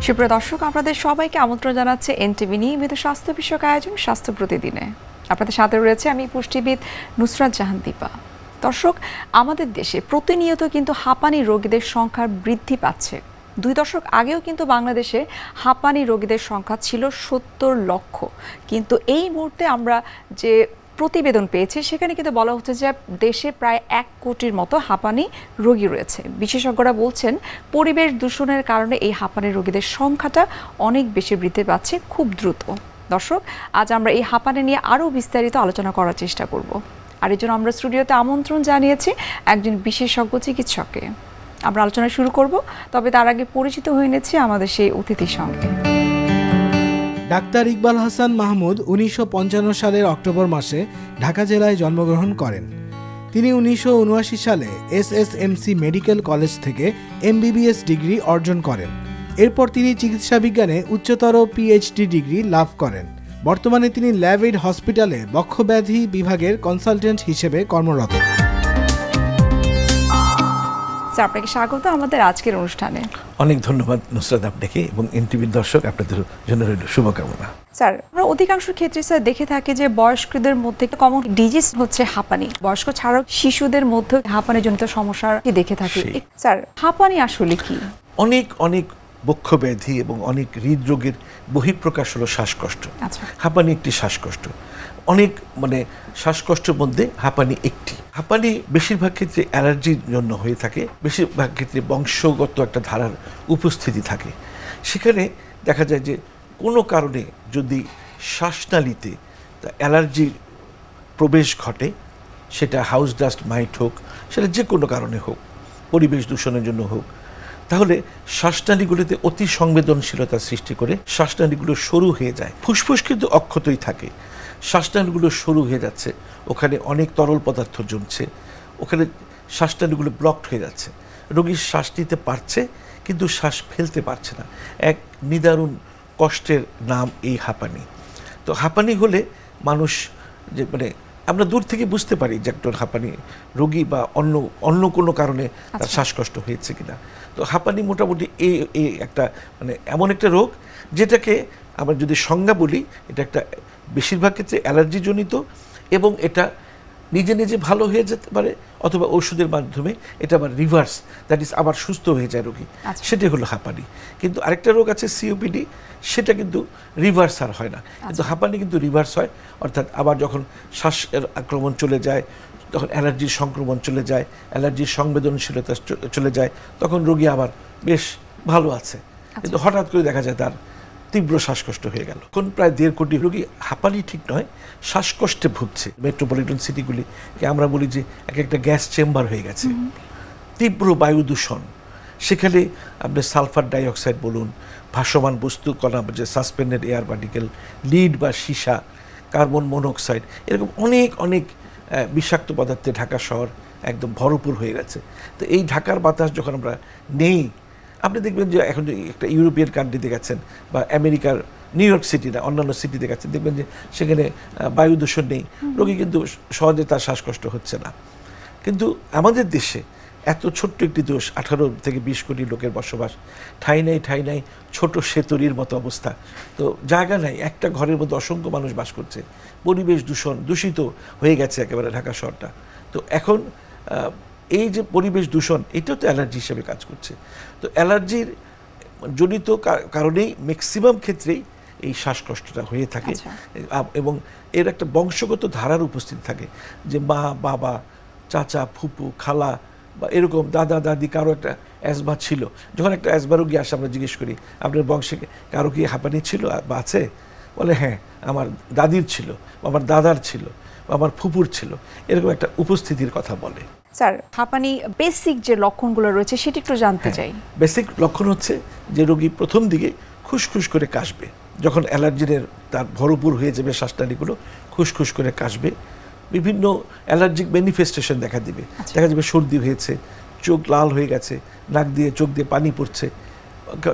সুপ্রিয় দর্শক, আপনাদের সবাইকে আমন্ত্রণ জানাচ্ছে এনটিভি নিয়মিত স্বাস্থ্য বিষয়ক আয়োজন স্বাস্থ্য প্রতিদিনে। আপনাদের সাথে রয়েছে আমি পুষ্টিবিদ নুসরাত জাহান দীপা। দর্শক, আমাদের দেশে প্রতিনিয়ত কিন্তু হাঁপানি রোগীদের সংখ্যা বৃদ্ধি পাচ্ছে। 2 দশক আগেও কিন্তু বাংলাদেশে হাঁপানি রোগীদের সংখ্যা ছিল 70 লক্ষ, কিন্তু এই মুহূর্তে আমরা যে প্রতিবেদন পেয়েছি সেখানে কিন্তু বলা হচ্ছে যে দেশে প্রায় 1 কোটির মতো হাঁপানি রোগী রয়েছে। বিশেষজ্ঞরা বলছেন পরিবেশ দূষণের কারণে এই হাঁপানি রোগীদের সংখ্যাটা অনেক বেশি বৃদ্ধি পাচ্ছে খুব দ্রুত। দর্শক, আজ আমরা এই হাঁপানি নিয়ে আরও বিস্তারিত আলোচনা করার চেষ্টা করব। আর এই জন্য আমরা স্টুডিওতে আমন্ত্রণ জানিয়েছি একজন বিশেষজ্ঞ চিকিৎসককে। আমরা আলোচনা শুরু করব, তবে তার আগে পরিচিত হয়ে নিচ্ছি আমাদের সেই অতিথির সঙ্গে। ডাক্তার ইকবাল হাসান মাহমুদ 1955 সালের অক্টোবর মাসে ঢাকা জেলায় জন্মগ্রহণ করেন। তিনি 1979 সালে এসএসএমসি মেডিকেল কলেজ থেকে এমবিবিএস ডিগ্রি অর্জন করেন। এরপর তিনি চিকিৎসা বিজ্ঞানে উচ্চতর পিএইচডি ডিগ্রি লাভ করেন। বর্তমানে তিনি ল্যাবএইড হসপিটালে বক্ষব্যাধি বিভাগের কনসালটেন্ট হিসেবে কর্মরত। স্যার, আপনাকে স্বাগত আমাদের আজকের অনুষ্ঠানে। অনেক ধন্যবাদ নুসরাত আপনাকে এবং এনটিভির দর্শক আপনাদের জন্য রইল শুভকামনা। স্যার, আমরা অধিকাংশ ক্ষেত্রে স্যার দেখে থাকি যে বয়স্কদের মধ্যে কমন ডিজিজ হচ্ছে হাঁপানি। বয়স্ক ছাড়াও শিশুদের মধ্যে হাঁপানিজনিত সমস্যা দেখে থাকি। স্যার, হাঁপানি আসলে কি? অনেক অনেক বক্ষব্যাধি এবং অনেক হৃদরোগের বহিঃপ্রকাশ হলো শ্বাসকষ্ট। হাঁপানি একটি শ্বাসকষ্ট। অনেক শ্বাসকষ্টের মধ্যে হাঁপানি একটি। হাঁপানি বেশিরভাগ ক্ষেত্রে অ্যালার্জির জন্য হয়ে থাকে, বেশিরভাগ ক্ষেত্রে বংশগত একটা ধারার উপস্থিতি থাকে। সেখানে দেখা যায় যে কোনো কারণে যদি শ্বাসনালীতে অ্যালার্জির প্রবেশ ঘটে, সেটা হাউস ডাস্ট মাইট হোক, সেটা যে কোনো কারণে হোক, পরিবেশ দূষণের জন্য হোক, তাহলে শ্বাসনালীগুলোতে অতি সংবেদনশীলতা সৃষ্টি করে শ্বাসনালীগুলো সরু হয়ে যায়। ফুসফুস কিন্তু অক্ষতই থাকে, শ্বাসনালীগুলো সরু হয়ে যাচ্ছে, ওখানে অনেক তরল পদার্থ জমছে, ওখানে শ্বাসনালীগুলো ব্লকড হয়ে যাচ্ছে। রোগী শ্বাস নিতে পারছে কিন্তু শ্বাস ফেলতে পারছে না। এক নিদারুণ কষ্টের নাম এই হাঁপানি। তো হাঁপানি হলে মানুষ যে আমরা দূর থেকে বুঝতে পারি যে একজন হাঁপানি রোগী বা অন্য কোনো কারণে তার শ্বাসকষ্ট হয়েছে কিনা। তো হাঁপানি মোটামুটি এই একটা এমন একটা রোগ যেটাকে আমরা যদি সংজ্ঞা বলি, এটা একটা বেশিরভাগ ক্ষেত্রে অ্যালার্জিজনিত এবং এটা নিজে নিজে ভালো হয়ে যেতে পারে অথবা ওষুধের মাধ্যমে এটা আবার রিভার্স, দ্যাট ইজ আবার সুস্থ হয়ে যায় রোগী। সেটাই হলো হাঁপানি। কিন্তু আরেকটা রোগ আছে সিওপিডি, সেটা কিন্তু রিভার্স আর হয় না, কিন্তু হাঁপানি কিন্তু রিভার্স হয়। অর্থাৎ আবার যখন শ্বাসের আক্রমণ চলে যায়, তখন অ্যালার্জির সংক্রমণ চলে যায়, অ্যালার্জির সংবেদনশীলতা চলে যায়, তখন রোগী আবার বেশ ভালো আছে। কিন্তু হঠাৎ করে দেখা যায় তার তীব্র শ্বাসকষ্ট হয়ে গেল। এখন প্রায় 1.5 কোটি রোগী হাঁপানি ঠিক নয়, শ্বাসকষ্টে ভুগছে। মেট্রোপলিটন সিটিগুলিকে আমরা বলি যে একটা গ্যাস চেম্বার হয়ে গেছে। তীব্র বায়ু দূষণ, সেখানে আপনি সালফার ডাইঅক্সাইড বলুন, ভাসমান বস্তু কণা যে সাসপেন্ডেড এয়ার পার্টিকেল, লিড বা সীসা, কার্বন মনোক্সাইড, এরকম অনেক অনেক বিষাক্ত পদার্থে ঢাকা শহর একদম ভরপুর হয়ে গেছে। তো এই ঢাকার বাতাস যখন আমরা নেই, আপনি দেখবেন যে এখন একটা ইউরোপিয়ান কান্ট্রিতে গেছেন বা আমেরিকার নিউ ইয়র্ক সিটি না অন্যান্য সিটিতে গেছেন, দেখবেন যে সেখানে বায়ু দূষণ নেই, রোগী কিন্তু সহজে তার শ্বাসকষ্ট হচ্ছে না। কিন্তু আমাদের দেশে এত ছোট্ট একটি দেশ, 18 থেকে 20 কোটি লোকের বসবাস, ঠাই নাই ছোট সেতুরির মতো অবস্থা। তো জায়গা নাই, একটা ঘরের মধ্যে অসংখ্য মানুষ বাস করছে, পরিবেশ দূষিত হয়ে গেছে একেবারে ঢাকা শহরটা। তো এখন এই যে পরিবেশ দূষণ, এটাও তো অ্যালার্জি হিসেবে কাজ করছে। তো অ্যালার্জির জনিত কারণেই ম্যাক্সিমাম ক্ষেত্রেই এই শ্বাসকষ্টটা হয়ে থাকে। এবং এর একটা বংশগত ধারার উপস্থিতি থাকে, যে মা, বাবা, চাচা, ফুপু, খালা বা এরকম দাদা, দাদি কারো একটা অ্যাজমা ছিল। যখন একটা অ্যাজমা রোগী আসে, আমরা জিজ্ঞেস করি আপনার বংশে কারো কি হাঁপানি ছিল বা আছে? বলে হ্যাঁ, আমার দাদির ছিল, আমার দাদার ছিল, আমার ফুপুর ছিল, এরকম একটা উপস্থিতির কথা বলে। স্যার, হাঁপানি বেসিক যে লক্ষণগুলো রয়েছে সেটি একটু জানতে চাই। বেসিক লক্ষণ হচ্ছে যে রোগী প্রথম দিকে খুশখুশ করে কাশবে, যখন অ্যালার্জির তার ভরপুর হয়ে যাবে শ্বাসনালীগুলো, খুশখুশ করে কাশবে, বিভিন্ন অ্যালার্জিক ম্যানিফেস্টেশন দেখা দিবে। দেখা যাবে সর্দি হয়েছে, চোখ লাল হয়ে গেছে, নাক দিয়ে চোখ দিয়ে পানি পড়ছে,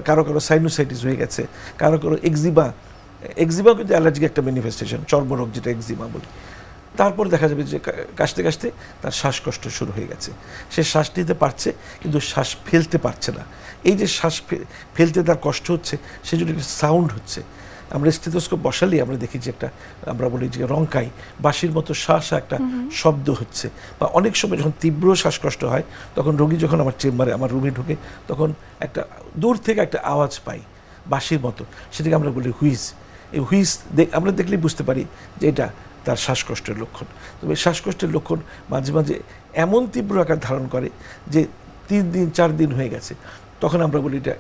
কারো কারো সাইনোসাইটিস হয়ে গেছে, কারো কারো এক্সিমা কিন্তু অ্যালার্জিক একটা ম্যানিফেস্টেশন, চর্মরোগ যেটা এক্সিমা বলি। তারপর দেখা যাবে যে কাশতে কাশতে তার শ্বাসকষ্ট শুরু হয়ে গেছে, সে শ্বাস নিতে পারছে কিন্তু শ্বাস ফেলতে পারছে না। এই যে শ্বাস ফেলতে তার কষ্ট হচ্ছে, সেজন্য একটা সাউন্ড হচ্ছে। আমরা স্টেথোস্কোপ বসালেই আমরা দেখি যে একটা, আমরা বলি যে রংকাই বাঁশির মতো শ্বাস একটা শব্দ হচ্ছে। বা অনেক সময় যখন তীব্র শ্বাসকষ্ট হয়, তখন রোগী যখন আমার চেম্বারে, আমার রুমে ঢুকে, তখন একটা দূর থেকে একটা আওয়াজ পাই বাঁশির মতো, সেটাকে আমরা বলি হুইস। এই হুইস আমরা দেখলেই বুঝতে পারি যে এটা তার শ্বাসকষ্টের লক্ষণ। তবে শ্বাসকষ্টের লক্ষণ মাঝে মাঝে এমন তীব্র আকার ধারণ করে যে 3 দিন 4 দিন হয়ে গেছে, তখন আমরা বলি এটা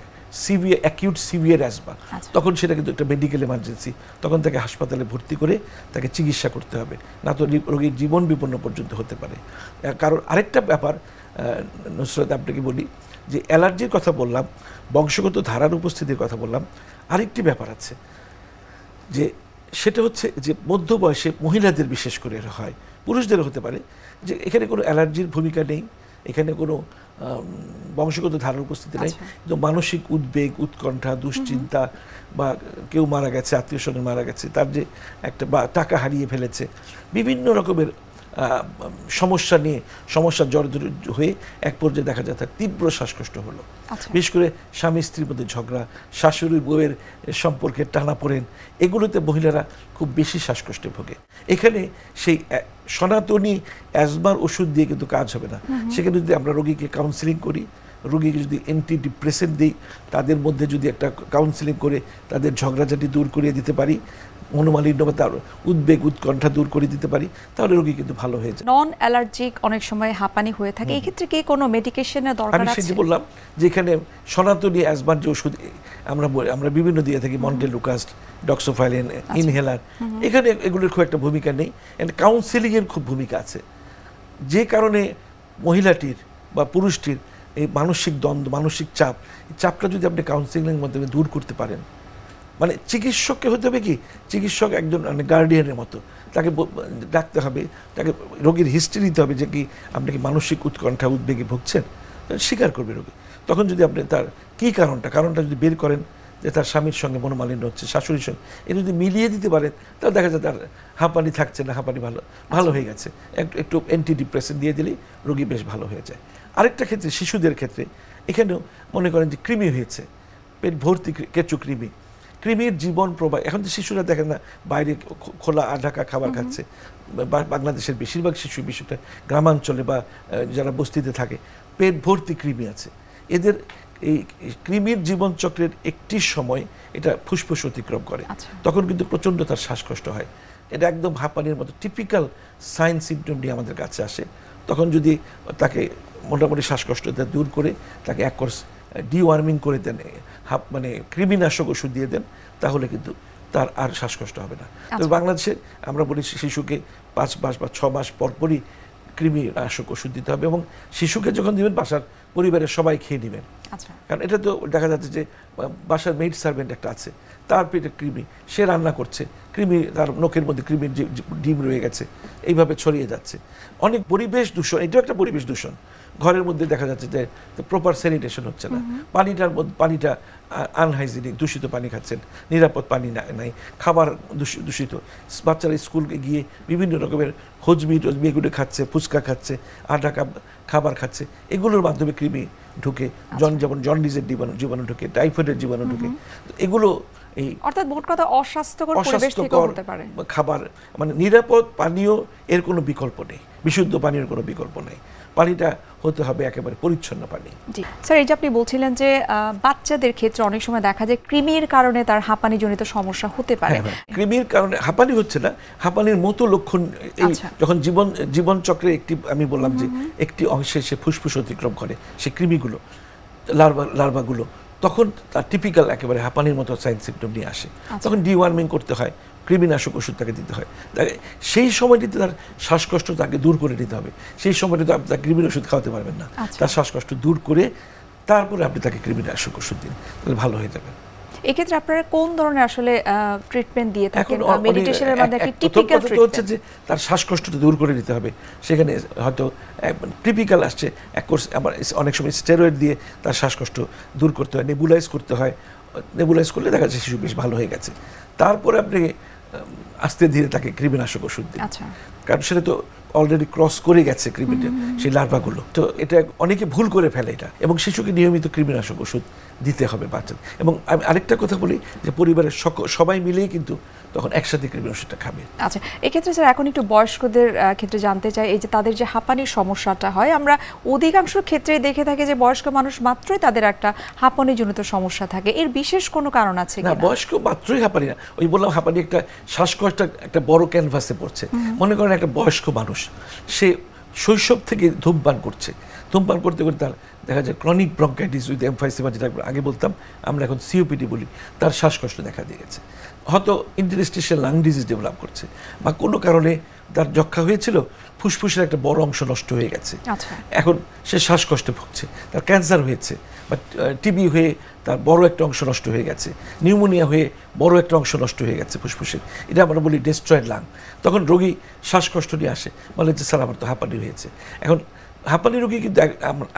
সিভিয়ার, অ্যাকিউট সিভিয়ার অ্যাজমা। তখন সেটা কিন্তু একটা মেডিকেল এমার্জেন্সি, তখন তাকে হাসপাতালে ভর্তি করে তাকে চিকিৎসা করতে হবে, না তো রোগীর জীবন বিপন্ন পর্যন্ত হতে পারে। কারণ আরেকটা ব্যাপার নুসরাত আপনাকে বলি, যে অ্যালার্জির কথা বললাম, বংশগত ধারার উপস্থিতির কথা বললাম, আরেকটি ব্যাপার আছে যে সেটা হচ্ছে যে মধ্য বয়সে মহিলাদের বিশেষ করে হয়, পুরুষদেরও হতে পারে, যে এখানে কোনো অ্যালার্জির ভূমিকা নেই, এখানে কোনো বংশগত ধারার উপস্থিতি নেই, কিন্তু মানসিক উদ্বেগ, উৎকণ্ঠা, দুশ্চিন্তা, বা কেউ মারা গেছে, আত্মীয় স্বজন মারা গেছে, তার যে একটা, বা টাকা হারিয়ে ফেলেছে, বিভিন্ন রকমের সমস্যা নিয়ে সমস্যা জর্জরিত হয়ে এক পর্যায়ে দেখা যায় তার তীব্র শ্বাসকষ্ট হলো। বিশেষ করে স্বামী স্ত্রীর মধ্যে ঝগড়া, শাশুড়ি বউয়ের সম্পর্কে টানাপোড়েন, এগুলোতে মহিলারা খুব বেশি শ্বাসকষ্টে ভোগে। এখানে সেই সনাতনী অ্যাজমার ওষুধ দিয়ে কিন্তু কাজ হবে না। সেখানে যদি আমরা রোগীকে কাউন্সিলিং করি, রোগীকে যদি অ্যান্টি ডিপ্রেসেন্ট দিই, তাদের মধ্যে যদি একটা কাউন্সিলিং করে তাদের ঝগড়াঝাটি দূর করিয়ে দিতে পারি, মনোমালিন্য বা তার উদ্বেগ উৎকণ্ঠা দূর করে দিতে পারি, তাহলে রোগী কিন্তু ভালো হয়ে যায়। নন অ্যালার্জিক অনেক সময় হাঁপানি হয়ে থাকে, এই ক্ষেত্রে কি কোনো মেডিকেশনের দরকার আছে? আমি সেটা বললাম যে এখানে সনাতনী অ্যাজমার যে ওষুধ আমরা বিভিন্ন দিয়ে থাকি, মন্টেলুকাস্ট, ডক্সোফাইলিন, ইনহেলার, এখানে এগুলোর খুব একটা ভূমিকা নেই। কাউন্সিলিং এর খুব ভূমিকা আছে, যে কারণে মহিলাটির বা পুরুষটির এই মানসিক দ্বন্দ্ব, মানসিক চাপটা যদি আপনি কাউন্সিলিংয়ের মাধ্যমে দূর করতে পারেন, মানে চিকিৎসককে হতে হবে কি, চিকিৎসক একজন মানে গার্ডিয়ানের মতো, তাকে ডাকতে হবে, তাকে রোগীর হিস্ট্রি নিতে হবে যে কি আপনি কি মানসিক উৎকণ্ঠা উদ্বেগে ভুগছেন, স্বীকার করবে রোগী। তখন যদি আপনি তার কী কারণটা যদি বের করেন, যে তার স্বামীর সঙ্গে মনোমালিন্য হচ্ছে, শাশুড়ির সঙ্গে, এটা যদি মিলিয়ে দিতে পারেন, তাহলে দেখা যায় তার হাঁপানি থাকছে না, হাঁপানি ভালো হয়ে গেছে, একটু অ্যান্টি ডিপ্রেসেন্ট দিয়ে দিলেই রোগী বেশ ভালো হয়ে যায়। আরেকটা ক্ষেত্রে, শিশুদের ক্ষেত্রে, এখানেও মনে করেন যে কৃমি হয়েছে, পেট ভর্তি কেঁচো কৃমির জীবন প্রবাহ। এখন তো শিশুরা দেখেন না বাইরে খোলা আঢাকা খাবার খাচ্ছে, বাংলাদেশের বেশিরভাগ শিশু, বিশেষত গ্রামাঞ্চলে বা যারা বস্তিতে থাকে, পেট ভর্তি কৃমি আছে। এদের এই কৃমির জীবনচক্রের একটি সময় এটা ফুসফুস অতিক্রম করে, তখন কিন্তু প্রচণ্ড তার শ্বাসকষ্ট হয়। এটা একদম হাঁপানির মতো টিপিক্যাল সাইন সিমটম নিয়ে আমাদের কাছে আসে। তখন যদি তাকে মোটামুটি শ্বাসকষ্টটা দূর করে তাকে এক কোর্স ডিওয়ার্মিং করে দেন, মানে কৃমিনাশক ওষুধ দিয়ে দেন, তাহলে কিন্তু তার আর শ্বাসকষ্ট হবে না। তবে বাংলাদেশে আমরা বলি শিশুকে 5 মাস বা 6 মাস পরপরই কৃমিনাশক ওষুধ দিতে হবে, এবং শিশুকে যখন দিবেন বাসার পরিবারের সবাই খেয়ে নেবেন। কারণ এটা তো দেখা যাচ্ছে যে বাসার মেইড সার্ভেন্ট একটা আছে, তার পেটে কৃমি, সে রান্না করছে, কৃমি তার নখের মধ্যে কৃমির ডিম রয়ে গেছে, এইভাবে ছড়িয়ে যাচ্ছে। অনেক পরিবেশ দূষণ, এটাও একটা পরিবেশ দূষণ। ঘরের মধ্যে দেখা যাচ্ছে যে প্রপার স্যানিটেশন হচ্ছে না, পানিটা আনহাইজিনিক, দূষিত পানি খাচ্ছেন, নিরাপদ পানি নাই, খাবার দূষিত, বাচ্চারা স্কুলে গিয়ে বিভিন্ন রকমের হজমি এগুলো খাচ্ছে, ফুচকা খাচ্ছে, আটা খাবার খাচ্ছে, এগুলোর মাধ্যমে কৃমি ঢুকে, যেমন জন্ডিসের জীবাণু ঢুকে, টাইফয়েডের জীবাণু ঢুকে, এগুলো এই অর্থাৎ মোট কথা অস্বাস্থ্যকর পরিবেশ থেকে হতে পারে। খাবার মানে নিরাপদ পানীয় এর কোনো বিকল্প নেই, বিশুদ্ধ পানীয়ের কোনো বিকল্প নেই, পানিটা হতে হবে একেবারে পরিচ্ছন্ন পানি। জি স্যার, এই যে আপনি বলছিলেন যে বাচ্চাদের ক্ষেত্রে অনেক সময় দেখা যায় কৃমির কারণে তার হাঁপানিজনিত সমস্যা হতে পারে। কৃমির কারণে হাঁপানি হচ্ছে না, হাঁপানির মতো লক্ষণ এই যখন জীবন চক্রে একটি, আমি বললাম যে একটি অংশে সে ফুসফুস অতিক্রম করে, সে কৃমিগুলো, লার্ভাগুলো, তখন তার টিপিক্যাল একেবারে হাঁপানির মতো সাইন সিমটম নিয়ে আসে। তখন ডিওয়ার্মিং করতে হয়, কৃমিনাশক ওষুধ তাকে দিতে হয়। সেই সময়টিতে তার শ্বাসকষ্ট তাকে দূর করে নিতে হবে। সেই সময়টিতে আপনি তাকে কৃমির ওষুধ খাওয়াতে পারবেন না, তার শ্বাসকষ্ট দূর করে তারপরে আপনি তাকে কৃমিনাশক ওষুধ দিন, তাহলে ভালো হয়ে যাবে। এক্ষেত্রে আপনারা কোন ধরনের আসলে ট্রিটমেন্ট দিয়ে থাকেন? মেডিটেশনের মধ্যে কি টিপিক্যাল ট্রিটমেন্ট? হচ্ছে যে তার শ্বাসকষ্টটা দূর করে নিতে হবে। সেখানে হয়তো টিপিক্যাল আসছে এক কোর্স, আবার অনেক সময় স্টেরয়েড দিয়ে তার শ্বাসকষ্ট দূর করতে হয়, নেবুলাইজ করতে হয়। নেবুলাইজ করলে দেখা যাচ্ছে শিশু বেশ ভালো হয়ে গেছে। তারপরে আপনি আস্তে ধীরে তাকে কৃমিনাশক ওষুধ দিন, কারণ সেটা তো অলরেডি ক্রস করে গেছে কৃমিটা, সেই লার্ভাগুলো। তো এটা অনেকে ভুল করে ফেলে এটা, এবং শিশুকে নিয়মিত কৃমিনাশক ওষুধ দিতে হবে বাচ্চাদের। এবং আমি আরেকটা কথা বলি যে পরিবারের সবাই মিলেই কিন্তু তখন একসাথে কৃমি ওষুধটা খাবে। আচ্ছা, এক্ষেত্রে স্যার এখন একটু বয়স্কদের ক্ষেত্রে জানতে চাই, এই যে তাদের যে হাঁপানির সমস্যাটা হয়, আমরা অধিকাংশ ক্ষেত্রে দেখে থাকি যে বয়স্ক মানুষ মাত্রই তাদের একটা হাঁপানিজনিত সমস্যা থাকে। এর বিশেষ কোনো কারণ আছে না? বয়স্ক মাত্রই হাঁপানি না, ওই বললাম হাঁপানি একটা শ্বাসকষ্ট একটা বড় ক্যানভাসে পড়ছে। মনে করেন একটা বয়স্ক মানুষ, সে শৈশব থেকে ধূমপান করছে, ধূমপান করতে করতে তার দেখা যায় ক্রনিক ব্রঙ্কাইটিস উইথ এমফাইসেমা, যেটা আগে বলতাম আমরা এখন সিওপিডি বলি, তার শ্বাসকষ্ট দেখা দিয়ে গেছে। হয়তো ইন্টারস্টিশিয়াল লাং ডিজিজ ডেভেলপ করছে, বা কোনো কারণে তার যক্ষা হয়েছিল, ফুসফুসের একটা বড় অংশ নষ্ট হয়ে গেছে, এখন সে শ্বাসকষ্টে ভুগছে। তার ক্যান্সার হয়েছে, বা টিবি হয়ে তার বড় একটা অংশ নষ্ট হয়ে গেছে, নিউমোনিয়া হয়ে বড় একটা অংশ নষ্ট হয়ে গেছে ফুসফুসের, এটা আমরা বলি ডেস্ট্রয়েড লাং। তখন রোগী শ্বাসকষ্ট নিয়ে আসে, বলে যে স্যার আমার তো হাঁপানি হয়েছে। এখন হাঁপানি রোগী কিন্তু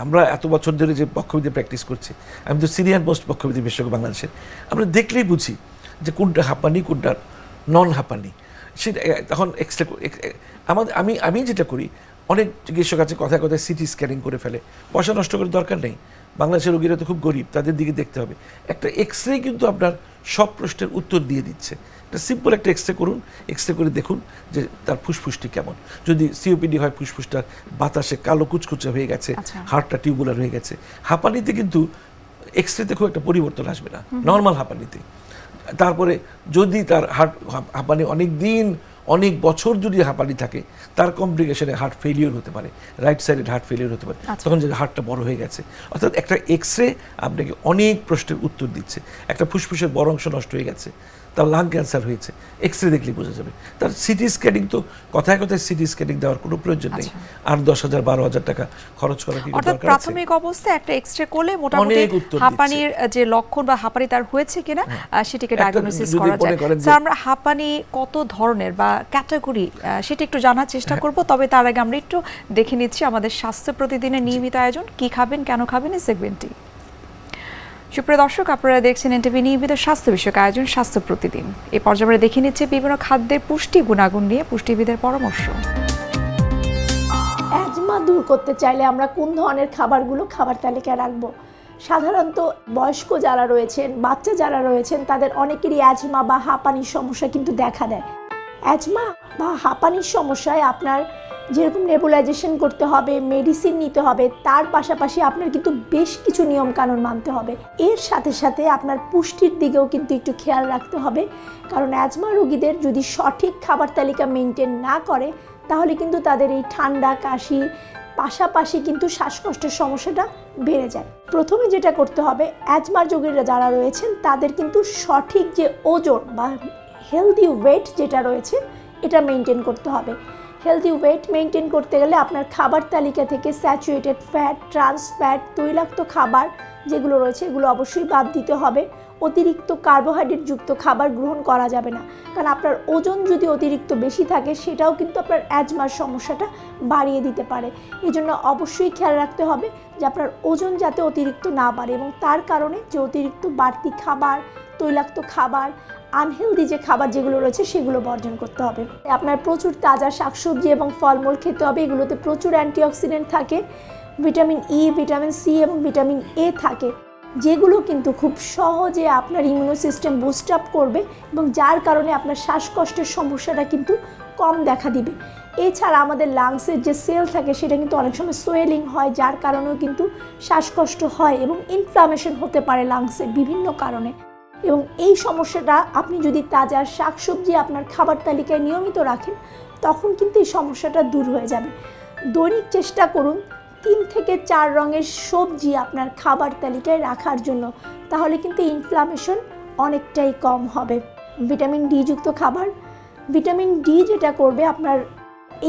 আমরা এত বছর ধরে যে বক্ষবিদ্যা প্র্যাকটিস করছি, আমি তো সিনিয়র মোস্ট বক্ষবিদ্যা বিশেষজ্ঞ বাংলাদেশের, আমরা দেখলেই বুঝি যে কোনটা হাঁপানি কোনটা নন হাঁপানি। সেটা তখন আমি যেটা করি, অনেক চিকিৎসক আছে কথায় কথায় সিটি স্ক্যানিং করে ফেলে, পয়সা নষ্ট করার দরকার নেই। বাংলাদেশের রোগীরা তো খুব গরিব, তাদের দিকে দেখতে হবে। একটা এক্সরে কিন্তু আপনার সব প্রশ্নের উত্তর দিয়ে দিচ্ছে। একটা সিম্পল একটা এক্সরে করুন, এক্সরে করে দেখুন যে তার ফুসফুসটি কেমন। যদি সিওপিডি হয়, ফুসফুসটা বাতাসে কালো কুচকুচে হয়ে গেছে, হার্টটা টিউবুলার হয়ে গেছে। হাঁপানিতে কিন্তু এক্সরেতে খুব একটা পরিবর্তন আসবে না, নর্মাল হাঁপানিতে। তারপরে যদি তার হাঁপানি অনেক বছর যদি হাঁপানি থাকে, তার কমপ্লিকেশনে হার্ট ফেলিওর হতে পারে, রাইট সাইডেড হার্ট ফেলিওর হতে পারে। তখন যদি হার্টটা বড় হয়ে গেছে, অর্থাৎ একটা এক্সরে আপনাকে অনেক প্রশ্নের উত্তর দিচ্ছে। একটা ফুসফুসের বড় অংশ নষ্ট হয়ে গেছে, তার লাং ক্যান্সার হয়েছে, এক্সরে দেখলেই বোঝা যাবে। তার সিটি স্ক্যানিং তো কথায় কথায় সিটি স্ক্যানিং দেওয়ার কোনো প্রয়োজন নেই, আর 10,000 12,000 টাকা খরচ করা কি দরকার আছে? প্রাথমিক অবস্থায় একটা এক্সরে করলে মোটামুটি হাঁপানির যে লক্ষণ বা হাঁপানি তার হয়েছে কিনা সেটাকে ডায়াগনোসিস করা যায়। স্যার, আমরা হাঁপানি কত ধরনের বা ক্যাটাগরি সেটা একটু জানার চেষ্টা করব, তবে তার আগে আমরা একটু দেখে নিচ্ছি আমাদের স্বাস্থ্য প্রতিদিনের নিয়মিত আয়োজন কি খাবেন কেন খাবেন এই সেগমেন্টটি। সুপ্রিয় দর্শক, আপনারা দেখছেন এনটিভি নিয়মিত স্বাস্থ্য বিষয়ক আয়োজন স্বাস্থ্য প্রতিদিন। এই পর্যায়ে আমরা দেখে নিচ্ছি বিভিন্ন খাদ্যের পুষ্টি গুণাগুণ নিয়ে পুষ্টিবিদের পরামর্শ। অ্যাজমা দূর করতে চাইলে আমরা কোন ধরনের খাবারগুলো খাবার তালিকায় রাখবো? সাধারণত বয়স্ক যারা রয়েছেন, বাচ্চা যারা রয়েছেন, তাদের অনেকেরই অ্যাজমা বা হাঁপানির সমস্যা কিন্তু দেখা দেয়। অ্যাজমা বা হাঁপানির সমস্যায় আপনার যেরকম নেবুলাইজেশন করতে হবে, মেডিসিন নিতে হবে, তার পাশাপাশি আপনার কিন্তু বেশ কিছু নিয়মকানুন মানতে হবে। এর সাথে সাথে আপনার পুষ্টির দিকেও কিন্তু একটু খেয়াল রাখতে হবে, কারণ অ্যাজমা রোগীদের যদি সঠিক খাবার তালিকা মেনটেন না করে, তাহলে কিন্তু তাদের এই ঠান্ডা কাশি পাশাপাশি কিন্তু শ্বাসকষ্টের সমস্যাটা বেড়ে যায়। প্রথমে যেটা করতে হবে, অ্যাজমা রোগীরা যারা রয়েছেন তাদের কিন্তু সঠিক যে ওজন বা হেলদি ওয়েট যেটা রয়েছে এটা মেনটেন করতে হবে। হেলদি ওয়েট মেনটেন করতে গেলে আপনার খাবার তালিকা থেকে স্যাচুরেটেড ফ্যাট, ট্রান্স ফ্যাট, তৈলাক্ত খাবার যেগুলো রয়েছে এগুলো অবশ্যই বাদ দিতে হবে। অতিরিক্ত কার্বোহাইড্রেট যুক্ত খাবার গ্রহণ করা যাবে না, কারণ আপনার ওজন যদি অতিরিক্ত বেশি থাকে সেটাও কিন্তু আপনার অ্যাজমার সমস্যাটা বাড়িয়ে দিতে পারে। এই জন্য অবশ্যই খেয়াল রাখতে হবে যে আপনার ওজন যাতে অতিরিক্ত না বাড়ে, এবং তার কারণে যে অতিরিক্ত বাড়তি খাবার, তৈলাক্ত খাবার, আনহেলদি যে খাবার যেগুলো রয়েছে সেগুলো বর্জন করতে হবে। আপনার প্রচুর তাজা শাকসবজি এবং ফলমূল খেতে হবে, এগুলোতে প্রচুর অ্যান্টিঅক্সিডেন্ট থাকে, ভিটামিন ই, ভিটামিন সি এবং ভিটামিন এ থাকে, যেগুলো কিন্তু খুব সহজে আপনার ইমিউনো সিস্টেম বুস্ট আপ করবে এবং যার কারণে আপনার শ্বাসকষ্টের সমস্যাটা কিন্তু কম দেখা দিবে। এছাড়া আমাদের লাংসের যে সেল থাকে সেটা কিন্তু অনেক সময় সোয়েলিং হয়, যার কারণেও কিন্তু শ্বাসকষ্ট হয় এবং ইনফ্লামেশন হতে পারে লাংসের বিভিন্ন কারণে। এবং এই সমস্যাটা আপনি যদি তাজা শাকসবজি আপনার খাবার তালিকায় নিয়মিত রাখেন, তখন কিন্তু এই সমস্যাটা দূর হয়ে যাবে। দৈনিক চেষ্টা করুন 3 থেকে 4 রঙের সবজি আপনার খাবার তালিকায় রাখার জন্য, তাহলে কিন্তু ইনফ্লামেশন অনেকটাই কম হবে। ভিটামিন ডি যুক্ত খাবার, ভিটামিন ডি যেটা করবে আপনার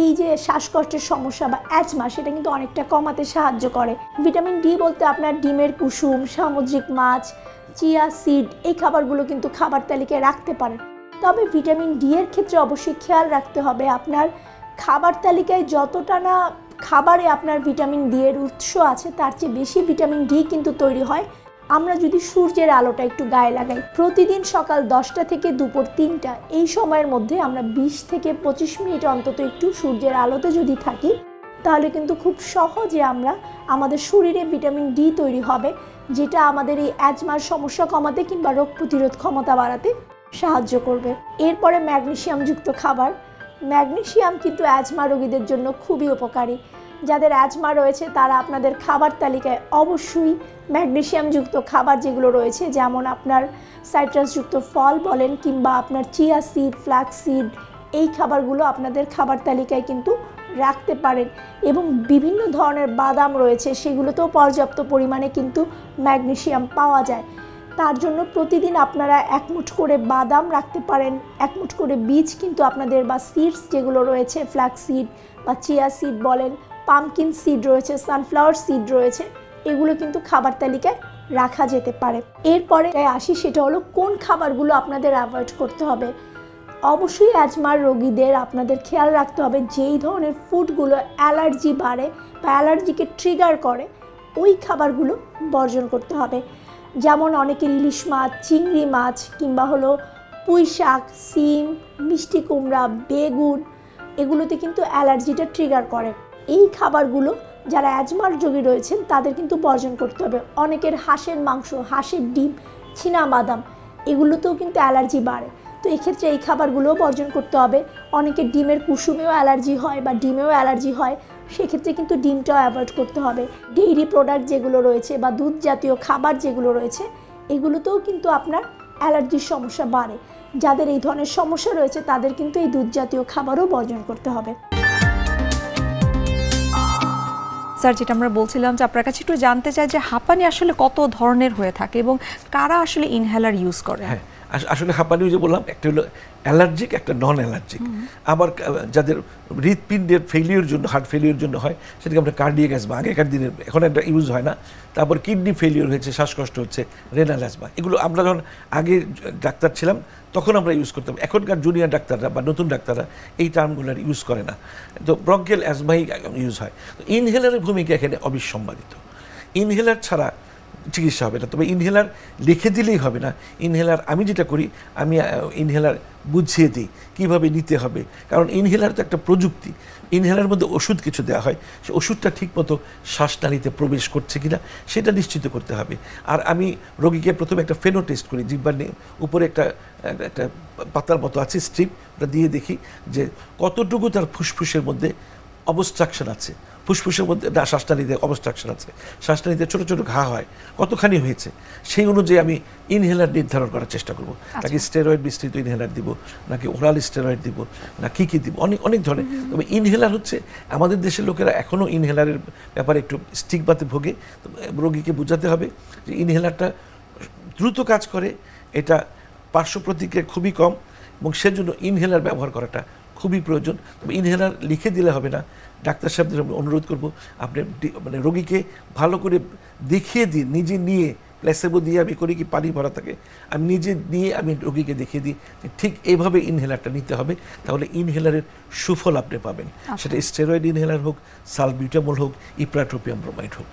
এই যে শ্বাসকষ্টের সমস্যা বা অ্যাজমা সেটা কিন্তু অনেকটা কমাতে সাহায্য করে। ভিটামিন ডি বলতে আপনার ডিমের কুসুম, সামুদ্রিক মাছ, চিয়া সিড, এই খাবারগুলো কিন্তু খাবার তালিকায় রাখতে পারেন। তবে ভিটামিন ডি এর ক্ষেত্রে অবশ্যই খেয়াল রাখতে হবে, আপনার খাবার তালিকায় যতটা না খাবারে আপনার ভিটামিন ডি এর উৎস আছে, তার চেয়ে বেশি ভিটামিন ডি কিন্তু তৈরি হয় আমরা যদি সূর্যের আলোটা একটু গায়ে লাগাই। প্রতিদিন সকাল 10টা থেকে দুপুর 3টা, এই সময়ের মধ্যে আমরা 20 থেকে 25 মিনিট অন্তত একটু সূর্যের আলোতে যদি থাকি, তাহলে কিন্তু খুব সহজে আমরা আমাদের শরীরে ভিটামিন ডি তৈরি হবে, যেটা আমাদের এই অ্যাজমার সমস্যা কমাতে কিংবা রোগ প্রতিরোধ ক্ষমতা বাড়াতে সাহায্য করবে। এরপরে ম্যাগনেসিয়ামযুক্ত খাবার। ম্যাগনেসিয়াম কিন্তু অ্যাজমা রোগীদের জন্য খুবই উপকারী। যাদের অ্যাজমা রয়েছে তারা আপনাদের খাবার তালিকায় অবশ্যই ম্যাগনেসিয়ামযুক্ত খাবার যেগুলো রয়েছে, যেমন আপনার সাইট্রাসযুক্ত ফল বলেন কিংবা আপনার চিয়া সিড, ফ্ল্যাক্স সিড, এই খাবারগুলো আপনাদের খাবার তালিকায় কিন্তু রাখতে পারেন। এবং বিভিন্ন ধরনের বাদাম রয়েছে, সেগুলোতেও পর্যাপ্ত পরিমাণে কিন্তু ম্যাগনেসিয়াম পাওয়া যায়। তার জন্য প্রতিদিন আপনারা 1 মুঠ করে বাদাম রাখতে পারেন, 1 মুঠ করে বীজ কিন্তু আপনাদের বা সিডস যেগুলো রয়েছে, ফ্ল্যাক্স সিড বা চিয়া সিড বলেন, পামকিন সিড রয়েছে, সানফ্লাওয়ার সিড রয়েছে, এগুলো কিন্তু খাবার তালিকায় রাখা যেতে পারে। এরপরে আসি, সেটা হলো কোন খাবারগুলো আপনাদের অ্যাভয়েড করতে হবে। অবশ্যই অ্যাজমার রোগীদের আপনাদের খেয়াল রাখতে হবে যেই ধরনের ফুডগুলো অ্যালার্জি বাড়ে বা অ্যালার্জিকে ট্রিগার করে, ওই খাবারগুলো বর্জন করতে হবে। যেমন অনেকের ইলিশ মাছ, চিংড়ি মাছ কিংবা হলো পুঁই শাক, সিম, মিষ্টি কুমড়া, বেগুন, এগুলোতে কিন্তু অ্যালার্জিটা ট্রিগার করে। এই খাবারগুলো যারা অ্যাজমার রোগী রয়েছেন তাদের কিন্তু বর্জন করতে হবে। অনেকের হাঁসের মাংস, হাঁসের ডিম, চীনাবাদাম, এগুলোতেও কিন্তু অ্যালার্জি বাড়ে, তো এক্ষেত্রে এই খাবারগুলোও বর্জন করতে হবে। অনেকের ডিমের কুসুমেও অ্যালার্জি হয় বা ডিমেও অ্যালার্জি হয়, সেক্ষেত্রে কিন্তু ডিমটাও অ্যাভয়েড করতে হবে। ডেইরি প্রোডাক্ট যেগুলো রয়েছে বা দুধ জাতীয় খাবার যেগুলো রয়েছে, এগুলোতেও কিন্তু আপনার অ্যালার্জির সমস্যা বাড়ে। যাদের এই ধরনের সমস্যা রয়েছে তাদের কিন্তু এই দুধ জাতীয় খাবারও বর্জন করতে হবে। স্যার, যেটা আমরা বলছিলাম যে আপনার কাছে একটু জানতে চাই যে হাঁপানি আসলে কত ধরনের হয়ে থাকে এবং কারা আসলে ইনহেলার ইউজ করে? হ্যাঁ, আসলে হাঁপানি যে বললাম, একটা হলো অ্যালার্জিক, একটা নন অ্যালার্জিক। আবার যাদের হৃৎপিণ্ডের ফেলিওর জন্য, হার্ট ফেলিওর জন্য হয়, সেটাকে আমরা কার্ডিয়াক অ্যাজমা, আগেকার দিনের, এখন একটা ইউজ হয় না। তারপর কিডনি ফেলিওর হয়েছে, শ্বাসকষ্ট হচ্ছে, রেনাল অ্যাজমা। এগুলো আমরা যখন আগে ডাক্তার ছিলাম তখন আমরা ইউজ করতাম। এখনকার জুনিয়র ডাক্তাররা বা নতুন ডাক্তাররা এই টার্মগুলোর ইউজ করে না, তো ব্রঙ্কিয়াল অ্যাজমাই ইউজ হয়। তো ইনহেলারের ভূমিকা এখানে অবিসম্বাদিত। ইনহেলার ছাড়া চিকিৎসা হবে না। তবে ইনহেলার লিখে দিলেই হবে না। ইনহেলার আমি যেটা করি, আমি ইনহেলার বুঝিয়ে দিই কীভাবে নিতে হবে, কারণ ইনহেলার তো একটা প্রযুক্তি। ইনহেলার মধ্যে ওষুধ কিছু দেওয়া হয়, সে ওষুধটা ঠিকমতো শ্বাসনালীতে প্রবেশ করছে কিনা সেটা নিশ্চিত করতে হবে। আর আমি রোগীকে প্রথমে একটা ফেনো টেস্ট করি, জিহ্বার উপরে একটা পাতার মতো আছে স্ট্রিপ, ওটা দিয়ে দেখি যে কতটুকু তার ফুসফুসের মধ্যে অবস্ট্রাকশন আছে, ফুসফুসের মধ্যে শ্বাসনালীতে অবস্ট্রাকশন আছে, শ্বাসনালীতে ছোটো ছোটো ঘা হয়, কতখানি হয়েছে, সেই অনুযায়ী আমি ইনহেলার নির্ধারণ করার চেষ্টা করব। নাকি স্টেরয়েড মিশ্রিত ইনহেলার দিব, নাকি ওরাল স্টেরয়েড দিব, না কী কী দিব, অনেক ধরনের। তবে ইনহেলার হচ্ছে, আমাদের দেশের লোকেরা এখনও ইনহেলারের ব্যাপারে একটু স্টিগমাতে ভোগে। রোগীকে বোঝাতে হবে যে ইনহেলারটা দ্রুত কাজ করে, এটা পার্শ্ব প্রতিক্রিয়া খুবই কম, এবং সেজন্য ইনহেলার ব্যবহার করাটা খুবই প্রয়োজন। তবে ইনহেলার লিখে দিলে হবে না। ডাক্তার সাহেবদের আমি অনুরোধ করব, আপনি মানে রোগীকে ভালো করে দেখিয়ে দিন, নিজে নিয়ে, প্লেসেবো দিয়ে আমি করি কি, পানি ভরা থাকে, আমি নিজে নিয়ে আমি রোগীকে দেখিয়ে দিই যে ঠিক এইভাবে ইনহেলারটা নিতে হবে, তাহলে ইনহেলারের সুফল আপনি পাবেন। সেটা স্টেরয়েড ইনহেলার হোক, সালবিউটামল হোক, ইপ্রাট্রোপিয়াম ব্রোমাইড হোক।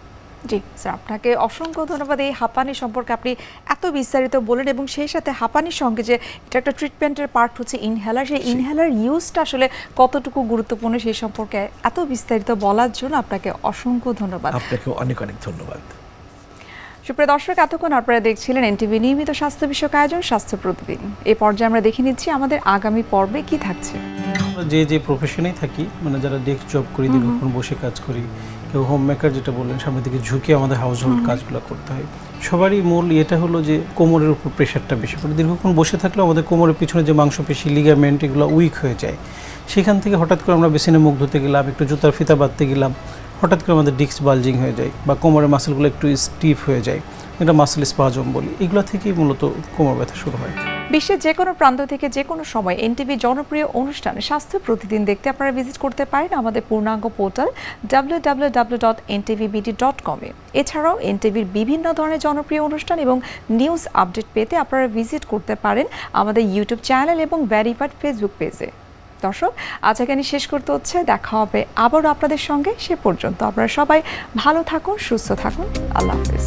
জি স্যার, আপনাকে অসংখ্য ধন্যবাদ। এই হাঁপানি সম্পর্কে আপনি এত বিস্তারিত বলেন, এবং সেই সাথে হাঁপানির সঙ্গে যে এটা একটা ট্রিটমেন্টের পার্ট হচ্ছে ইনহেলার, সেই ইনহেলার ইউজটা আসলে কতটুকু গুরুত্বপূর্ণ সেই সম্পর্কে এত বিস্তারিত বলার জন্য আপনাকে অসংখ্য ধন্যবাদ। আপনাকে অনেক ধন্যবাদ। সুপ্রিয় দর্শক, এতক্ষণ আপনারা দেখছিলেন এনটিভি নিয়মিত স্বাস্থ্য বিষয়ক আয়োজন স্বাস্থ্য প্রতিদিন। এই পর্যায়ে আমরা দেখে নিচ্ছি আমাদের আগামী পর্বে কি থাকছে। যে প্রফেশনেই থাকি, মানে যারা ডেস্ক জব করি, দীর্ঘক্ষণ বসে কাজ করি, কেউ হোম মেকার যেটা বললেন, সামনের দিকে ঝুঁকে আমাদের হাউস হোল্ড কাজগুলো করতে হয়, সবারই মূল এটা হলো যে কোমরের উপর প্রেশারটা বেশি পড়ে। দীর্ঘক্ষণ বসে থাকলেও আমাদের কোমরের পিছনে যে মাংসপেশি, লিগামেন্ট, এগুলো উইক হয়ে যায়। সেখান থেকে হঠাৎ করে আমরা বেসিনে মুখ ধুতে গেলাম, একটু জুতার ফিতা বাঁধতে গেলাম, হঠাৎ করে আমাদের ডিস্ক বালজিং হয়ে যায় বা কোমরের মাসেলগুলো একটু স্টিফ হয়ে যায়, এটা মাসেল স্পাজম বলি। এগুলো থেকেই মূলত কোমর ব্যথা শুরু হয়। বিশ্বের যে কোনো প্রান্ত থেকে যে কোনো সময় এনটিভি জনপ্রিয় অনুষ্ঠান স্বাস্থ্য প্রতিদিন দেখতে আপনারা ভিজিট করতে পারেন আমাদের পূর্ণাঙ্গ পোর্টাল www.ntvbd.com এ। এছাড়াও এনটিভির বিভিন্ন ধরনের জনপ্রিয় অনুষ্ঠান এবং নিউজ আপডেট পেতে আপনারা ভিজিট করতে পারেন আমাদের ইউটিউব চ্যানেল এবং ভেরিফাইড ফেসবুক পেজে। দর্শক, আজ এখানে শেষ করতে হচ্ছে, দেখা হবে আবারও আপনাদের সঙ্গে। সে পর্যন্ত আপনারা সবাই ভালো থাকুন, সুস্থ থাকুন। আল্লাহ হাফেজ।